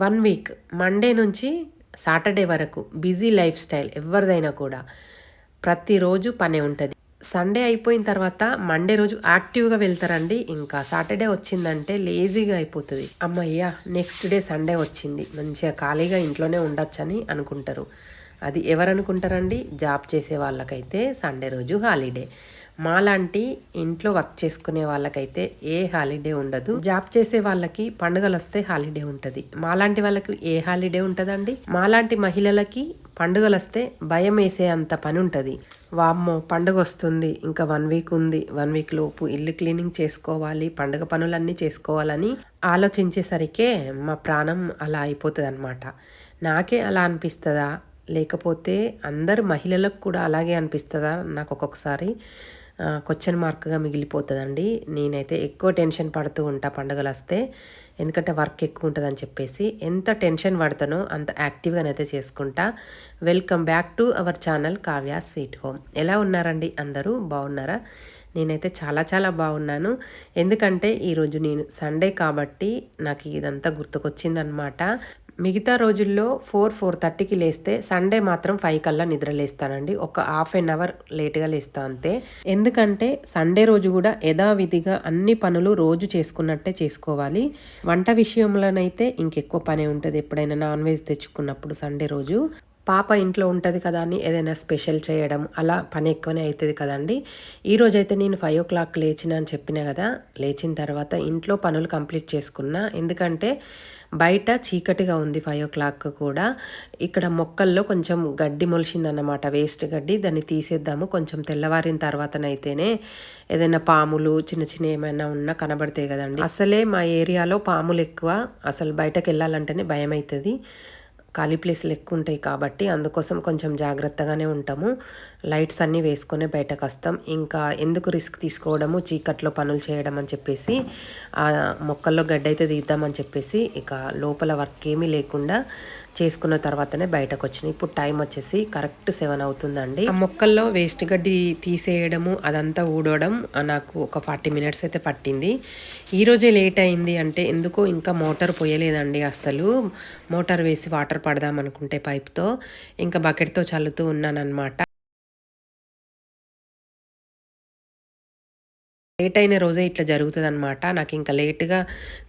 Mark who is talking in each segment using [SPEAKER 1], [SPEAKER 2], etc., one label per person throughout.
[SPEAKER 1] 1 week Monday నుంచి Saturday వరకు busy life style ఎవరిదైనా కూడా ప్రతిరోజు పనే ఉంటుంది. సండే అయిపోయిన తర్వాత మండే రోజు యాక్టివ్గా వెళ్తారండి. ఇంకా సాటర్డే వచ్చిందంటే లేజీగా అయిపోతుంది. అమ్మయ్య నెక్స్ట్ డే సండే వచ్చింది, మంచిగా ఖాళీగా ఇంట్లోనే ఉండొచ్చని అనుకుంటారు. అది ఎవరు అనుకుంటారండి? జాబ్ చేసే వాళ్ళకైతే సండే రోజు హాలిడే. మాలాంటి ఇంట్లో వర్క్ చేసుకునే వాళ్ళకైతే ఏ హాలిడే ఉండదు. జాబ్ చేసే వాళ్ళకి పండుగలు వస్తే హాలిడే ఉంటుంది. మాలాంటి వాళ్ళకి ఏ హాలిడే ఉంటుందండి? మాలాంటి మహిళలకి పండుగలు వస్తే భయం వేసే అంత పని ఉంటుంది. వామ్మో పండుగ వస్తుంది, ఇంకా 1 వీక్ ఉంది, 1 వీక్ లోపు ఇల్లు క్లీనింగ్ చేసుకోవాలి, పండుగ పనులన్నీ చేసుకోవాలని ఆలోచించేసరికే మా ప్రాణం అలా అయిపోతుంది అనమాట. నాకే అలా అనిపిస్తుందా, లేకపోతే అందరు మహిళలకు కూడా అలాగే అనిపిస్తుందా? నాకు ఒక్కొక్కసారి క్వశ్చన్ మార్క్గా మిగిలిపోతుందండి. నేనైతే ఎక్కువ టెన్షన్ పడుతూ ఉంటా పండుగలు వస్తే, ఎందుకంటే వర్క్ ఎక్కువ ఉంటుందని చెప్పేసి. ఎంత టెన్షన్ పడతానో అంత యాక్టివ్గానైతే చేసుకుంటా. Welcome back to our channel Kavya sweet home. ఎలా ఉన్నారండి అందరూ? బాగున్నారా? నేనైతే చాలా చాలా బాగున్నాను. ఎందుకంటే ఈరోజు నేను సండే కాబట్టి నాకు ఇదంతా గుర్తుకొచ్చిందనమాట. మిగతా రోజుల్లో 4-4:30కి లేస్తే సండే మాత్రం 5 కల్లా నిద్ర లేస్తానండి. ఒక హాఫ్ అన్ అవర్ లేట్గా లేస్తా అంతే. ఎందుకంటే సండే రోజు కూడా యథావిధిగా అన్ని పనులు రోజు చేసుకున్నట్టే చేసుకోవాలి. వంట విషయంలోనైతే ఇంకెక్కువ పని ఉంటుంది. ఎప్పుడైనా నాన్ వెజ్ తెచ్చుకున్నప్పుడు సండే రోజు పాప ఇంట్లో ఉంటుంది కదా అని ఏదైనా స్పెషల్ చేయడం, అలా పని ఎక్కువనే అవుతుంది కదండి. ఈరోజైతే నేను 5 o'clock లేచిన అని చెప్పిన కదా. లేచిన తర్వాత ఇంట్లో పనులు కంప్లీట్ చేసుకున్నా. ఎందుకంటే బయట చీకటిగా ఉంది 5 o'clock కూడా. ఇక్కడ మొక్కల్లో కొంచెం గడ్డి మొలిచిందన్నమాట, వేస్ట్ గడ్డి. దాన్ని తీసేద్దాము, కొంచెం తెల్లవారిన తర్వాతనైతేనే ఏదైనా పాములు చిన్న చిన్న ఏమైనా ఉన్నా కనబడతాయి కదండి. అసలే మా ఏరియాలో పాములు ఎక్కువ, అసలు బయటకు వెళ్ళాలంటేనే భయం అవుతుంది. ఖాళీ ప్లేస్లు ఎక్కువ ఉంటాయి కాబట్టి అందుకోసం కొంచెం జాగ్రత్తగానే ఉంటాము. లైట్స్ అన్నీ వేసుకొని బయటకు వస్తాం. ఇంకా ఎందుకు రిస్క్ తీసుకోవడము, చీకట్లో పనులు చేయడం అని చెప్పేసి ఆ మొక్కల్లో గడ్డి అయితే తీద్దామని చెప్పేసి ఇక లోపల వర్క్ ఏమీ లేకుండా చేసుకున్న తర్వాతనే బయటకు వచ్చినాయి. ఇప్పుడు టైం వచ్చేసి కరెక్ట్ 7 అవుతుందండి. ఆ మొక్కల్లో వేస్ట్ గడ్డి తీసేయడము, అదంతా ఊడవడం నాకు ఒక 40 minutes అయితే పట్టింది. ఈరోజే లేట్ అయింది అంటే ఎందుకో ఇంకా మోటార్ పోయలేదండి. అస్సలు మోటార్ వేసి వాటర్ పడదాం అనుకుంటే పైప్తో ఇంకా బకెట్తో చల్లుతూ ఉన్నానన్నమాట. లేట్ అయిన రోజే ఇట్లా జరుగుతుంది అనమాట. నాకు ఇంకా లేట్గా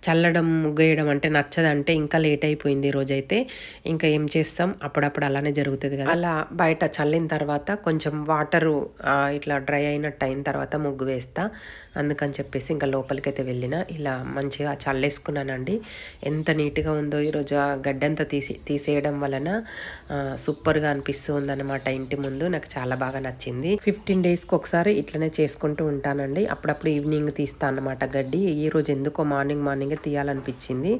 [SPEAKER 1] చల్లడం ముగ్గేయడం అంటే నచ్చదంటే ఇంకా లేట్ అయిపోయింది ఈరోజైతే. ఇంకా ఏం చేస్తాం, అప్పుడప్పుడు అలానే జరుగుతుంది కదా. అలా బయట చల్లిన తర్వాత కొంచెం వాటరు ఇట్లా డ్రై అయినట్టు అయిన తర్వాత ముగ్గు వేస్తా. అందుకని చెప్పేసి ఇంకా లోపలికైతే వెళ్ళిన ఇలా మంచిగా చల్లేసుకున్నానండి. ఎంత నీట్గా ఉందో ఈరోజు. ఆ గడ్డంతా తీసేయడం వలన సూపర్గా అనిపిస్తుంది అనమాట ఇంటి ముందు. నాకు చాలా బాగా నచ్చింది. 15 daysకి ఒకసారి ఇట్లనే చేసుకుంటూ ఉంటానండి. అప్పుడప్పుడు ఈవినింగ్ తీస్తా అన్నమాట గడ్డి. ఈరోజు ఎందుకో మార్నింగే తీయాలనిపించింది.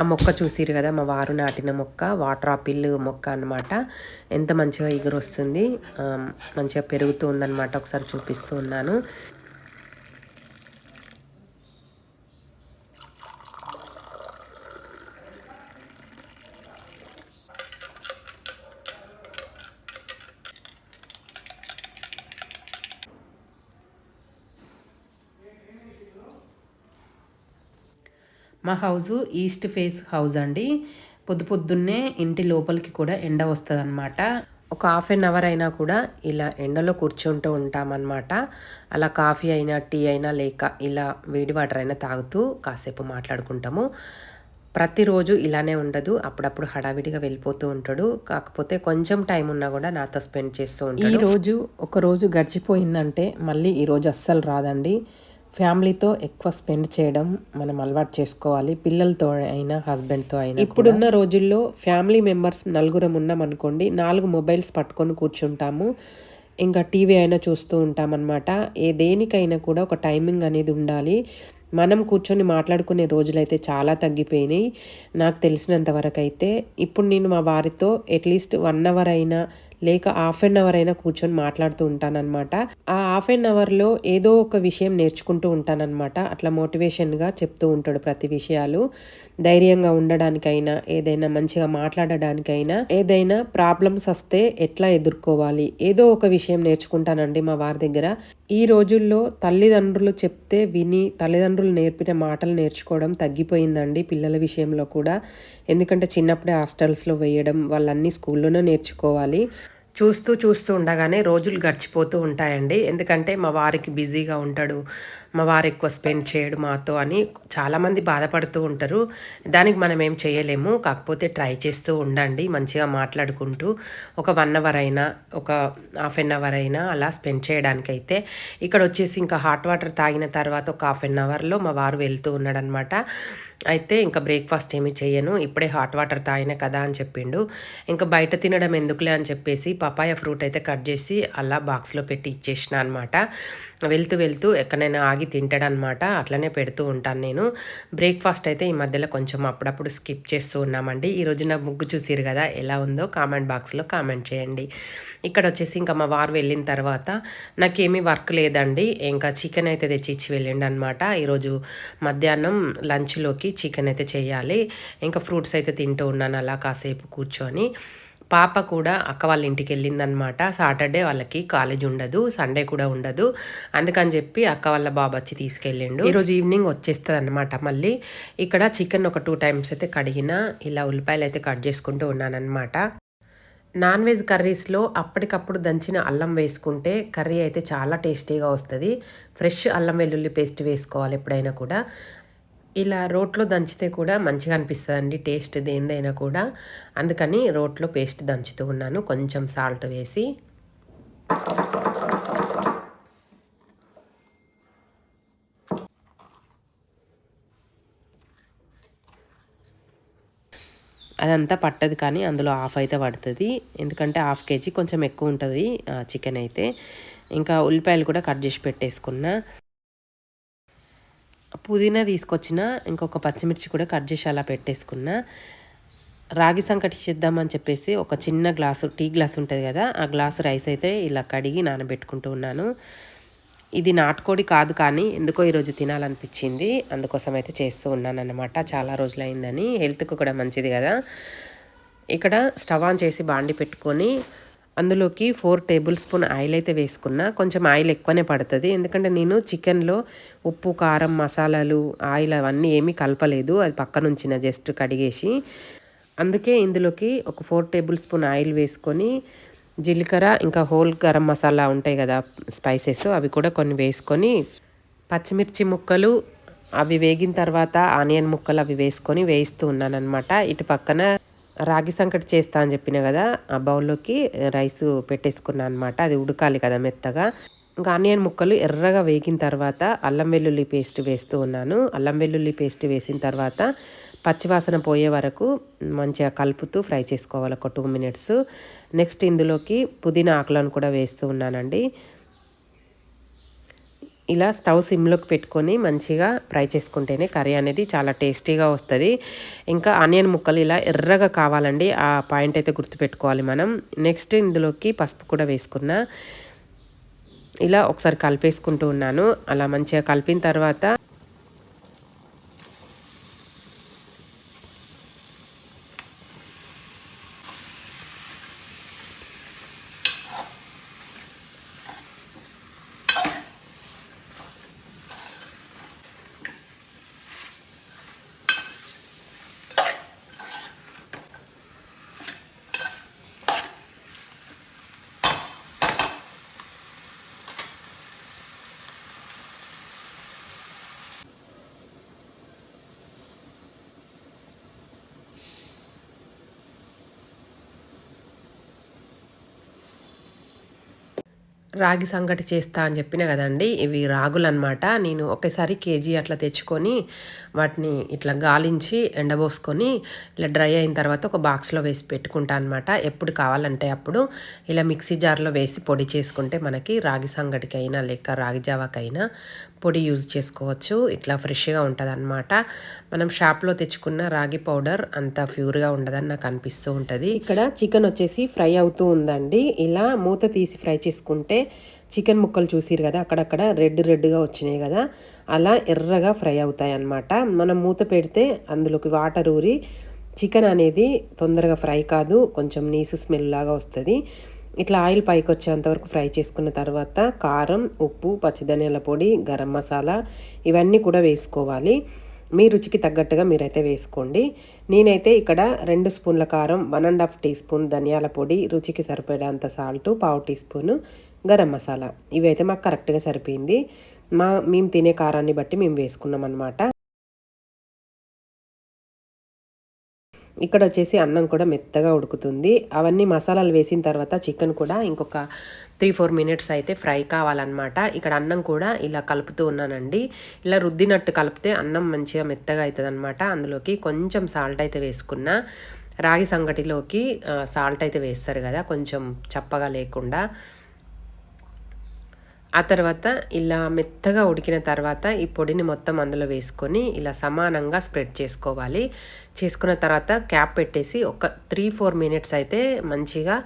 [SPEAKER 1] ఆ మొక్క చూసిరు కదా, మా వారు నాటిన మొక్క, వాటర్ ఆపిల్ మొక్క అనమాట. ఎంత మంచిగా ఎగురొస్తుంది, మంచిగా పెరుగుతూ ఉందన్నమాట. ఒకసారి చూపిస్తూ ఉన్నాను. మా హౌజు ఈస్ట్ ఫేస్ హౌస్ అండి. పొద్దున్నే ఇంటి లోపలికి కూడా ఎండ వస్తుంది అనమాట. ఒక హాఫ్ అన్ అవర్ అయినా కూడా ఇలా ఎండలో కూర్చుంటూ ఉంటామన్నమాట. అలా కాఫీ అయినా టీ అయినా లేక ఇలా వేడి వాటర్ అయినా తాగుతూ కాసేపు మాట్లాడుకుంటాము. ప్రతిరోజు ఇలానే ఉండదు, అప్పుడప్పుడు హడావిడిగా వెళ్ళిపోతూ ఉంటాడు. కాకపోతే కొంచెం టైం ఉన్నా కూడా నాతో స్పెండ్ చేస్తూ ఉంటాడు. ఈరోజు ఒకరోజు గడిచిపోయిందంటే మళ్ళీ ఈరోజు అస్సలు రాదండి. ఫ్యామిలీతో ఎక్కువ స్పెండ్ చేయడం మనం అలవాటు చేసుకోవాలి, పిల్లలతో అయినా హస్బెండ్తో అయినా. ఇప్పుడున్న రోజుల్లో ఫ్యామిలీ మెంబర్స్ 4 ఉన్నాం అనుకోండి, 4 మొబైల్స్ పట్టుకొని కూర్చుంటాము. ఇంకా టీవీ అయినా చూస్తూ ఉంటామన్నమాట. దేనికైనా కూడా ఒక టైమింగ్ అనేది ఉండాలి. మనం కూర్చొని మాట్లాడుకునే రోజులైతే చాలా తగ్గిపోయినాయి నాకు తెలిసినంత వరకు అయితే. ఇప్పుడు నేను మా వారితో అట్లీస్ట్ 1 hour అయినా లేక హాఫ్ అన్ అవర్ అయినా కూర్చొని మాట్లాడుతూ ఉంటానన్నమాట. ఆ హాఫ్ అన్ అవర్‌లో ఏదో ఒక విషయం నేర్చుకుంటూ ఉంటానన్నమాట. అట్లా మోటివేషన్‌గా చెప్తూ ఉంటాడు ప్రతి విషయాలు. ధైర్యంగా ఉండడానికైనా, ఏదైనా మంచిగా మాట్లాడడానికైనా, ఏదైనా ప్రాబ్లమ్స్ వస్తే ఎట్లా ఎదుర్కోవాలి, ఏదో ఒక విషయం నేర్చుకుంటానండి మా వారి దగ్గర. ఈ రోజుల్లో తల్లిదండ్రులు చెప్తే విని, తల్లిదండ్రులు నేర్పిన మాటలు నేర్చుకోవడం తగ్గిపోయిందండి పిల్లల విషయంలో కూడా. ఎందుకంటే చిన్నప్పుడే హాస్టల్స్‌లో వేయడం, వాళ్ళన్నీ స్కూల్లోనే నేర్చుకోవాలి. చూస్తూ ఉండగానే రోజులు గడిచిపోతూ ఉంటాయండి. ఎందుకంటే మా వారికి బిజీగా ఉంటాడు. మా వారు ఎక్కువ స్పెండ్ చేయడు మాతో అని చాలామంది బాధపడుతూ ఉంటారు. దానికి మనం ఏం చేయలేము. కాకపోతే ట్రై చేస్తూ ఉండండి. మంచిగా మాట్లాడుకుంటూ ఒక 1 అవర్ అయినా, ఒక హాఫ్ అన్ అవర్ అయినా అలా స్పెండ్ చేయడానికైతే. ఇక్కడొచ్చేసి ఇంకా హాట్ వాటర్ తాగిన తర్వాత ఒక హాఫ్ అన్ అవర్‌లో మా వారు వెళ్తూ ఉన్నాడనమాట. అయితే ఇంకా బ్రేక్‌ఫాస్ట్ ఏమి చెయ్యను. ఇప్పుడే హాట్ వాటర్ తాగినా కదా అని చెప్పిండు. ఇంకా బయట తినడం ఎందుకులే అని చెప్పేసి పపాయ ఫ్రూట్ అయితే కట్ చేసి అలా బాక్స్‌లో పెట్టి ఇచ్చేసినా అనమాట. వెళ్తూ ఎక్కడైనా ఆగి తింటాడనమాట. అట్లనే పెడుతూ ఉంటాను నేను. బ్రేక్‌ఫాస్ట్ అయితే ఈ మధ్యలో కొంచెం అప్పుడప్పుడు స్కిప్ చేస్తూ ఉన్నామండి. ఈరోజు నా ముగ్గు చూసిర్రు కదా! ఎలా ఉందో కామెంట్ బాక్స్‌లో కామెంట్ చేయండి. ఇక్కడొచ్చేసి ఇంకా మా వారు వెళ్ళిన తర్వాత నాకేమీ వర్క్ లేదండి. ఇంకా చికెన్ అయితే తెచ్చి ఇచ్చి వెళ్ళిండనమాట. ఈరోజు మధ్యాహ్నం లంచ్‌లోకి చికెన్ అయితే చేయాలి. ఇంకా ఫ్రూట్స్ అయితే తింటూ ఉన్నాను అలా కాసేపు కూర్చొని. పాప కూడా అక్క వాళ్ళ ఇంటికెళ్ళిందనమాట. సాటర్‌డే వాళ్ళకి కాలేజ్ ఉండదు. సండే కూడా ఉండదు. అందుకని చెప్పి అక్క వాళ్ళ బాబొచ్చి తీసుకెళ్ళిండు. ఈరోజు ఈవినింగ్ వచ్చేస్తదనమాట మళ్ళీ. ఇక్కడ చికెన్ ఒక 2 టైమ్స్ అయితే కడిగిన, ఇలా ఉల్లిపాయలయితే కట్ చేసుకుంటూ ఉన్నాననమాట. నాన్ వెజ్ కర్రీస్‌లో అప్పటికప్పుడు దంచిన అల్లం వేసుకుంటే కర్రీ అయితే చాలా టేస్టీగా వస్తది. ఫ్రెష్ అల్లం వెల్లుల్లి పేస్ట్ వేసుకోవాలి ఎప్పుడైనా కూడా. ఇలా రోట్లో దంచితే కూడా మంచిగా అనిపిస్తదండి టేస్ట్ దేనిదైనా కూడా. అందుకని రోట్లో పేస్ట్ దంచుతూ ఉన్నాను కొంచెం సాల్ట్ వేసి. అదంతా పట్టదు కానీ అందులో హాఫ్ అయితే పడుతది. ఎందుకంటే హాఫ్ కేజీ కొంచెం ఎక్కువ ఉంటది చికెన్ అయితే. ఇంకా ఉల్లిపాయలు కూడా కట్ చేసి పెట్టేసుకున్నా. పుదీనా తీసుకొచ్చిన, ఇంకొక పచ్చిమిర్చి కూడా కట్ చేసి అలా పెట్టేసుకున్నా. రాగి సంకటి చేద్దామని చెప్పేసి ఒక చిన్న గ్లాసు టీ గ్లాస్ ఉంటుంది కదా, ఆ గ్లాసు రైస్ అయితే ఇలా కడిగి నానబెట్టుకుంటూ ఉన్నాను. ఇది నాటుకోడి కాదు కానీ ఎందుకో ఈరోజు తినాలనిపించింది. అందుకోసం అయితే చేస్తూ ఉన్నానన్నమాట. చాలా రోజులైందని, హెల్త్‌కి కూడా మంచిది కదా. ఇక్కడ స్టవ్ ఆన్ చేసి బాండి పెట్టుకొని అందులోకి 4 టేబుల్ స్పూన్ ఆయిల్ అయితే వేసుకున్నా. కొంచెం ఆయిల్ ఎక్కువనే పడుతుంది. ఎందుకంటే నేను చికెన్‌లో ఉప్పు, కారం, మసాలాలు, ఆయిల్ అవన్నీ ఏమీ కలపలేదు. అది పక్కనుంచిన జస్ట్ కడిగేసి. అందుకే ఇందులోకి ఒక 4 టేబుల్ స్పూన్ ఆయిల్ వేసుకొని జీలకర్ర ఇంకా హోల్ గరం మసాలా ఉంటాయి కదా స్పైసెస్, అవి కూడా కొన్ని వేసుకొని పచ్చిమిర్చి ముక్కలు అవి వేగిన తర్వాత ఆనియన్ ముక్కలు అవి వేసుకొని వేయిస్తూ ఉన్నానన్నమాట. ఇటు పక్కన రాగి సంకటి చేస్తా అని చెప్పిన కదా, ఆ బౌల్లోకి రైస్ పెట్టేసుకున్నాను అనమాట. అది ఉడకాలి కదా మెత్తగా. ఇంకా ఆనియన్ ముక్కలు ఎర్రగా వేగిన తర్వాత అల్లం వెల్లుల్లి పేస్ట్ వేస్తూ ఉన్నాను. అల్లం వెల్లుల్లి పేస్ట్ వేసిన తర్వాత పచ్చివాసన పోయే వరకు మంచిగా కలుపుతూ ఫ్రై చేసుకోవాలి ఒక 2 మినిట్స్. నెక్స్ట్ ఇందులోకి పుదీనా ఆకులను కూడా వేస్తూ ఉన్నానండి. ఇలా స్టవ్ సిమ్లోకి పెట్టుకొని మంచిగా ఫ్రై చేసుకుంటేనే కర్రీ అనేది చాలా టేస్టీగా వస్తుంది. ఇంకా ఆనియన్ ముక్కలు ఇలా ఎర్రగా కావాలండి, ఆ పాయింట్ అయితే గుర్తుపెట్టుకోవాలి మనం. నెక్స్ట్ ఇందులోకి పసుపు కూడా వేసుకున్నా. ఇలా ఒకసారి కలిపేసుకుంటూ ఉన్నాను. అలా మంచిగా కలిపిన తర్వాత రాగి సంగటి చేస్తా అని చెప్పిన కదండి, ఇవి రాగులు అనమాట. నేను ఒకేసారి కేజీ అట్లా తెచ్చుకొని వాటిని ఇట్లా గాలించి ఎండబోసుకొని ఇలా డ్రై అయిన తర్వాత ఒక బాక్స్లో వేసి పెట్టుకుంటా అనమాట. ఎప్పుడు కావాలంటే అప్పుడు ఇలా మిక్సీ జార్లో వేసి పొడి చేసుకుంటే మనకి రాగి సంగటికైనా లేక రాగి జావాకైనా పొడి యూజ్ చేసుకోవచ్చు. ఇట్లా ఫ్రెష్గా ఉంటుంది అనమాట. మనం షాప్లో తెచ్చుకున్న రాగి పౌడర్ అంత ప్యూర్గా ఉండదని నాకు అనిపిస్తూ ఉంటుంది. ఇక్కడ చికెన్ వచ్చేసి ఫ్రై అవుతూ ఉందండి. ఇలా మూత తీసి ఫ్రై చేసుకుంటే చికెన్ ముక్కలు చూసిరు కదా, అక్కడక్కడ రెడ్గా వచ్చినాయి కదా, అలా ఎర్రగా ఫ్రై అవుతాయి అన్నమాట. మనం మూత పెడితే అందులోకి వాటర్ ఊరి చికెన్ అనేది తొందరగా ఫ్రై కాదు, కొంచెం నీసు స్మెల్ లాగా వస్తుంది. ఇట్లా ఆయిల్ పైకి వచ్చేంత వరకు ఫ్రై చేసుకున్న తర్వాత కారం, ఉప్పు, పచ్చిధనియాల పొడి, గరం మసాలా ఇవన్నీ కూడా వేసుకోవాలి. మీ రుచికి తగ్గట్టుగా మీరైతే వేసుకోండి. నేనైతే ఇక్కడ 2 స్పూన్ల కారం, 1½ టీ స్పూన్ ధనియాల పొడి, రుచికి సరిపడేంత salt, 1/2 teaspoon garam masala, ఇవైతే మాకు కరెక్ట్గా సరిపోయింది. మేము తినే కారాన్ని బట్టి మేము వేసుకున్నాం అన్నమాట. ఇక్కడ వచ్చేసి అన్నం కూడా మెత్తగా ఉడుకుతుంది. అవన్నీ మసాలాలు వేసిన తర్వాత చికెన్ కూడా ఇంకొక 3-4 మినిట్స్ అయితే ఫ్రై కావాలన్నమాట. ఇక్కడ అన్నం కూడా ఇలా కలుపుతూ ఉన్నానండి. ఇలా రుద్దినట్టు కలిపితే అన్నం మంచిగా మెత్తగా అవుతుంది అనమాట. అందులోకి కొంచెం సాల్ట్ అయితే వేసుకున్నా. రాగి సంగటిలోకి సాల్ట్ అయితే వేస్తారు కదా, కొంచెం చప్పగా లేకుండా. ఆ తర్వాత ఇలా మెత్తగా ఉడికిన తర్వాత ఈ పొడిని మొత్తం అందులో వేసుకొని ఇలా సమానంగా స్ప్రెడ్ చేసుకోవాలి. చేసుకున్న తర్వాత క్యాప్ పెట్టేసి ఒక 3-4 మినిట్స్ అయితే మంచిగా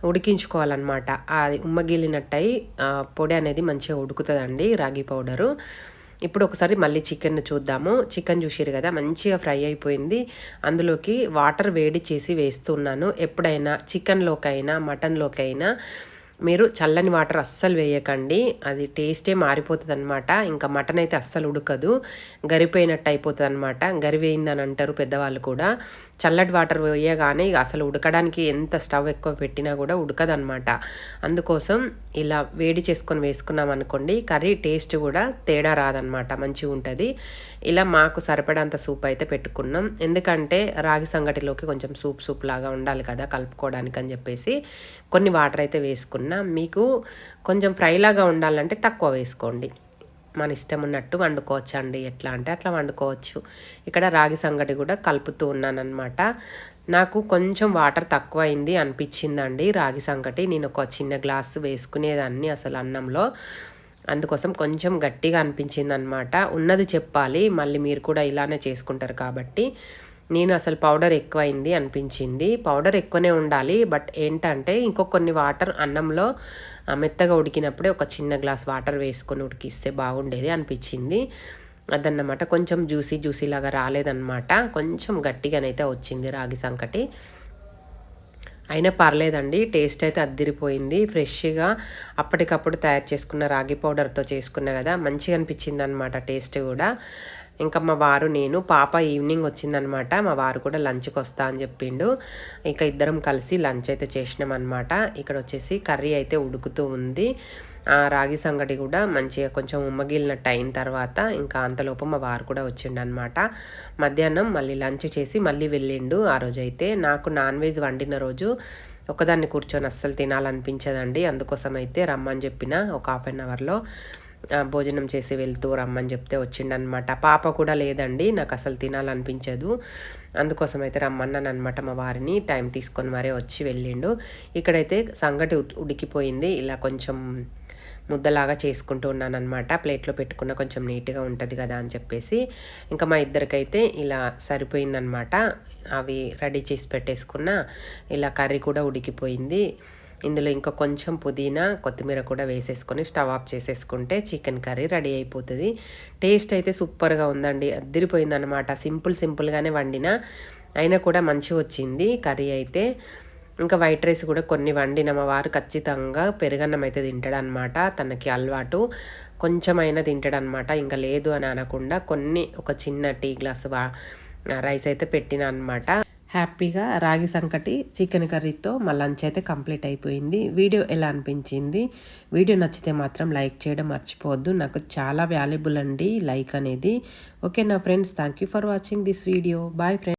[SPEAKER 1] ఉడికించుకోవాలన్నమాట. అది ఉమ్మగిలినట్టయి పొడి అనేది మంచిగా ఉడుకుతుందండి రాగి పౌడరు. ఇప్పుడు ఒకసారి మళ్ళీ చికెన్ చూద్దాము. చికెన్ చూసిరు కదా, మంచిగా ఫ్రై అయిపోయింది. అందులోకి వాటర్ వేడి చేసి వేస్తున్నాను. ఎప్పుడైనా చికెన్లోకైనా మటన్లోకైనా మీరు చల్లని వాటర్ అస్సలు వేయకండి, అది టేస్టే మారిపోతుంది అనమాట. ఇంకా మటన్ అయితే అస్సలు ఉడకదు, గరిపోయినట్టు అయిపోతుంది అనమాట. గరివేయిందని అంటారు పెద్దవాళ్ళు కూడా. చల్లటి వాటర్ వేయగానే అసలు ఉడకడానికి ఎంత స్టవ్ ఎక్కువ పెట్టినా కూడా ఉడకదనమాట. అందుకోసం ఇలా వేడి చేసుకొని వేసుకున్నాం అనుకోండి, కర్రీ టేస్ట్ కూడా తేడా రాదనమాట, మంచిగా ఉంటుంది. ఇలా మాకు సరిపడంత సూప్ అయితే పెట్టుకున్నాం. ఎందుకంటే రాగి సంగటిలోకి కొంచెం సూప్ లాగా ఉండాలి కదా కలుపుకోవడానికి అని చెప్పేసి కొన్ని వాటర్ అయితే వేసుకున్నాం. మీకు కొంచెం ఫ్రైలాగా ఉండాలంటే తక్కువ వేసుకోండి, మన ఇష్టం ఉన్నట్టు వండుకోవచ్చండి. ఎట్లా అంటే అట్లా వండుకోవచ్చు. ఇక్కడ రాగి సంగటి కూడా కలుపుతూ ఉన్నానమాట. నాకు కొంచెం వాటర్ తక్కువ అయింది అనిపించిందండి రాగి సంగటి. నేను ఒక చిన్న గ్లాసు వేసుకునేదాన్ని అసలు అన్నంలో, అందుకోసం కొంచెం గట్టిగా అనిపించింది అనమాట. ఉన్నది చెప్పాలి, మళ్ళీ మీరు కూడా ఇలానే చేసుకుంటారు కాబట్టి. నేను అసలు పౌడర్ ఎక్కువైంది అనిపించింది. పౌడర్ ఎక్కువనే ఉండాలి, బట్ ఏంటంటే ఇంకో కొన్ని వాటర్ అన్నంలో మెత్తగా ఉడికినప్పుడే ఒక చిన్న గ్లాస్ వాటర్ వేసుకొని ఉడికిస్తే బాగుండేది అనిపించింది. అదన్నమాట. కొంచెం జ్యూసీ లాగా రాలేదన్నమాట, కొంచెం గట్టిగానైతే వచ్చింది రాగి సంకటి. అయినా పర్లేదండి, టేస్ట్ అయితే అద్దిరిపోయింది. ఫ్రెష్గా అప్పటికప్పుడు తయారు చేసుకున్న రాగి పౌడర్తో చేసుకున్నా కదా, మంచిగా అనిపించింది అనమాట టేస్ట్ కూడా. ఇంకా మా వారు నేను పాప ఈవినింగ్ వచ్చిందనమాట. మా వారు కూడా లంచ్కి వస్తా అని చెప్పిండు. ఇంకా ఇద్దరం కలిసి లంచ్ అయితే చేసినాం అనమాట. ఇక్కడ వచ్చేసి కర్రీ అయితే ఉడుకుతూ ఉంది. రాగి సంగటి కూడా మంచిగా కొంచెం ఉమ్మగిలినట్టు అయిన తర్వాత ఇంకా అంతలోపు మా వారు కూడా వచ్చిండు అనమాట. మధ్యాహ్నం మళ్ళీ లంచ్ చేసి మళ్ళీ వెళ్ళిండు. ఆ రోజైతే నాకు నాన్ వెజ్ వండిన రోజు ఒకదాన్ని కూర్చొని అస్సలు తినాలనిపించదండి. అందుకోసం అయితే రమ్మని చెప్పిన ఒక 1/2 అవర్లో భోజనం చేసి వెళ్తూ రమ్మని చెప్తే వచ్చిండనమాట. పాప కూడా లేదండి, నాకు అసలు తినాలనిపించదు, అందుకోసం అయితే రమ్మన్నాను అనమాట మా వారిని. టైం తీసుకొని మరే వచ్చి వెళ్ళిండు. ఇక్కడైతే సంగటి ఉడికిపోయింది. ఇలా కొంచెం ముద్దలాగా చేసుకుంటూ ఉన్నానమాట. ప్లేట్లో పెట్టుకున్న కొంచెం నీట్గా ఉంటుంది కదా అని చెప్పేసి ఇంకా మా ఇద్దరికైతే ఇలా సరిపోయిందనమాట. అవి రెడీ చేసి పెట్టేసుకున్న. ఇలా కర్రీ కూడా ఉడికిపోయింది. ఇందులో ఇంకా కొంచెం పుదీనా, కొత్తిమీర కూడా వేసేసుకొని స్టవ్ ఆఫ్ చేసేసుకుంటే చికెన్ కర్రీ రెడీ అయిపోతుంది. టేస్ట్ అయితే సూపర్గా ఉందండి, అద్దిరిపోయిందనమాట. సింపుల్గానే వండిన అయినా కూడా మంచిగా వచ్చింది కర్రీ అయితే. ఇంకా వైట్ రైస్ కూడా కొన్ని వండిన. మా వారు ఖచ్చితంగా పెరుగన్నం అయితే తింటాడనమాట, తనకి అలవాటు. కొంచెమైనా తింటాడనమాట, ఇంకా లేదు అని అనకుండా కొన్ని ఒక చిన్న టీ గ్లాసు రైస్ అయితే పెట్టిన అనమాట. హ్యాపీగా రాగి సంకటి చికెన్ కర్రీతో మా లంచ్ అయితే కంప్లీట్ అయిపోయింది. వీడియో ఎలా అనిపించింది? వీడియో నచ్చితే మాత్రం లైక్ చేయడం మర్చిపోవద్దు, నాకు చాలా వాల్యుబుల్ అండి లైక్ అనేది. ఓకే నా friends, thank you for watching this video. Bye friends.